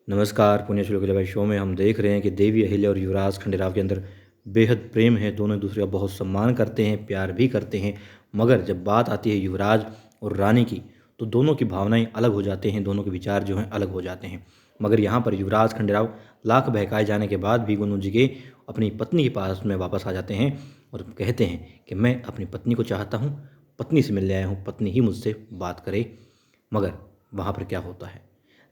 नमस्कार। पुण्यश्लोक भाई शो में हम देख रहे हैं कि देवी अहिल्या और युवराज खंडेराव के अंदर बेहद प्रेम है। दोनों एक दूसरे का बहुत सम्मान करते हैं, प्यार भी करते हैं। मगर जब बात आती है युवराज और रानी की तो दोनों की भावनाएं अलग हो जाते हैं, दोनों के विचार जो हैं अलग हो जाते हैं। मगर यहाँ पर युवराज खंडेराव लाख बहकाए जाने के बाद भी गुन्नू जी के अपनी पत्नी के पास में वापस आ जाते हैं और कहते हैं कि मैं अपनी पत्नी को चाहता हूँ, पत्नी से मिलने आया हूँ, पत्नी ही मुझसे बात करे। मगर वहाँ पर क्या होता है,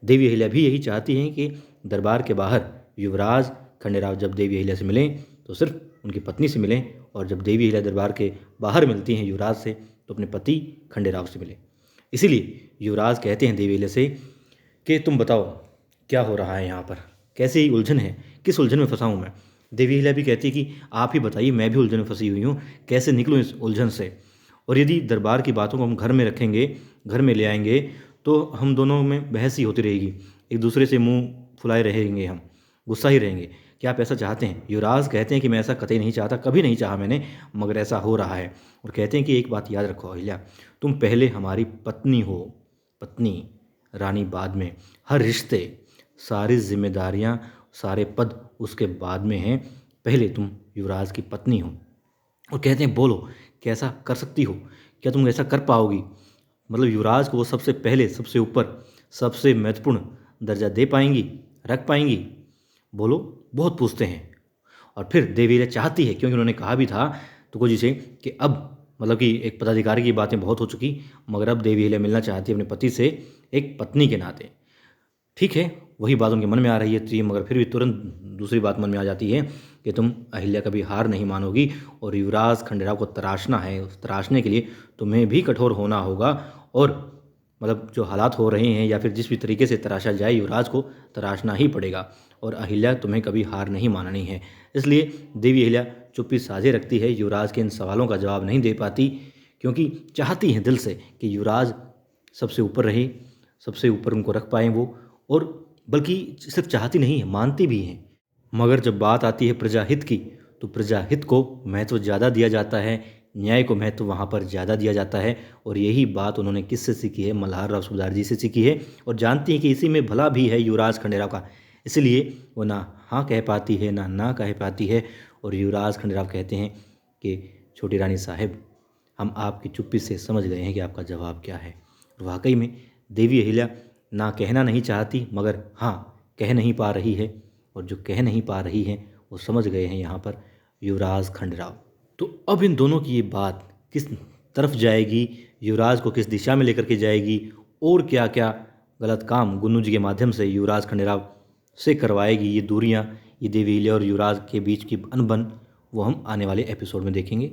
देवी अहिल्या भी यही चाहती हैं कि दरबार के बाहर युवराज खंडेराव जब देवी अहिल्या से मिलें तो सिर्फ उनकी पत्नी से मिलें, और जब देवी अहिल्या दरबार के बाहर मिलती हैं युवराज से तो अपने पति खंडेराव से मिलें। इसीलिए युवराज कहते हैं देवी अहिल्या से कि तुम बताओ क्या हो रहा है यहाँ पर, कैसी उलझन है, किस उलझन में फंसा हूँ मैं। देवी अहिल्या भी कहती है कि आप ही बताइए, मैं भी उलझन में फंसी हुई हूँ, कैसे निकलूँ इस उलझन से। और यदि दरबार की बातों को हम घर में रखेंगे, घर में ले आएंगे तो हम दोनों में बहस ही होती रहेगी, एक दूसरे से मुंह फुलाए रहेंगे, हम गुस्सा ही रहेंगे। क्या आप ऐसा चाहते हैं? युवराज कहते हैं कि मैं ऐसा कतई नहीं चाहता, कभी नहीं चाहा मैंने, मगर ऐसा हो रहा है। और कहते हैं कि एक बात याद रखो अहिल्या, तुम पहले हमारी पत्नी हो, पत्नी, रानी बाद में। हर रिश्ते, सारी जिम्मेदारियां, सारे पद उसके बाद में हैं, पहले तुम युवराज की पत्नी हो। और कहते हैं बोलो कैसा कर सकती हो, क्या तुम ऐसा कर पाओगी? मतलब युवराज को वो सबसे पहले, सबसे ऊपर, सबसे महत्वपूर्ण दर्जा दे पाएंगी, रख पाएंगी? बोलो, बहुत पूछते हैं। और फिर देवी अहिल्या चाहती है, क्योंकि उन्होंने कहा भी था तुको जी से कि अब मतलब कि एक पदाधिकारी की बातें बहुत हो चुकी, मगर अब देवी अहिल्या मिलना चाहती है अपने पति से एक पत्नी के नाते। ठीक है, वही बात उनके मन में आ रही है थी, मगर फिर भी तुरंत दूसरी बात मन में आ जाती है कि तुम अहिल्या कभी हार नहीं मानोगी और युवराज खंडेराव को तराशना है। उस तराशने के लिए तुम्हें भी कठोर होना होगा, और मतलब जो हालात हो रहे हैं या फिर जिस भी तरीके से तराशा जाए, युवराज को तराशना ही पड़ेगा। और अहिल्या तुम्हें कभी हार नहीं माननी है। इसलिए देवी अहिल्या चुप्पी साझे रखती है, युवराज के इन सवालों का जवाब नहीं दे पाती, क्योंकि चाहती हैं दिल से कि युवराज सबसे ऊपर रहे, सबसे ऊपर उनको रख पाएँ वो। और बल्कि सिर्फ चाहती नहीं है, मानती भी हैं। मगर जब बात आती है प्रजाहित की तो प्रजाहित को महत्व ज़्यादा दिया जाता है, न्याय को महत्व वहाँ पर ज़्यादा दिया जाता है। और यही बात उन्होंने किससे सीखी है? मल्हार राव सूबेदार जी से सीखी है। और जानती हैं कि इसी में भला भी है युवराज खंडेराव का, इसलिए वो ना हाँ कह पाती है, ना कह पाती है। और युवराज खंडेराव कहते हैं कि छोटी रानी साहब, हम आपकी चुप्पी से समझ गए हैं कि आपका जवाब क्या है। और वाकई में देवी अहिल्या ना कहना नहीं चाहती, मगर हाँ कह नहीं पा रही है। और जो कह नहीं पा रही है वो समझ गए हैं यहाँ पर युवराज खंडेराव। तो अब इन दोनों की ये बात किस तरफ जाएगी, युवराज को किस दिशा में लेकर के जाएगी, और क्या क्या गलत काम गुन्नू जी के माध्यम से युवराज खंडेराव से करवाएगी, ये दूरियाँ, ये देवी अहिल्या और युवराज के बीच की अनबन, वो हम आने वाले एपिसोड में देखेंगे।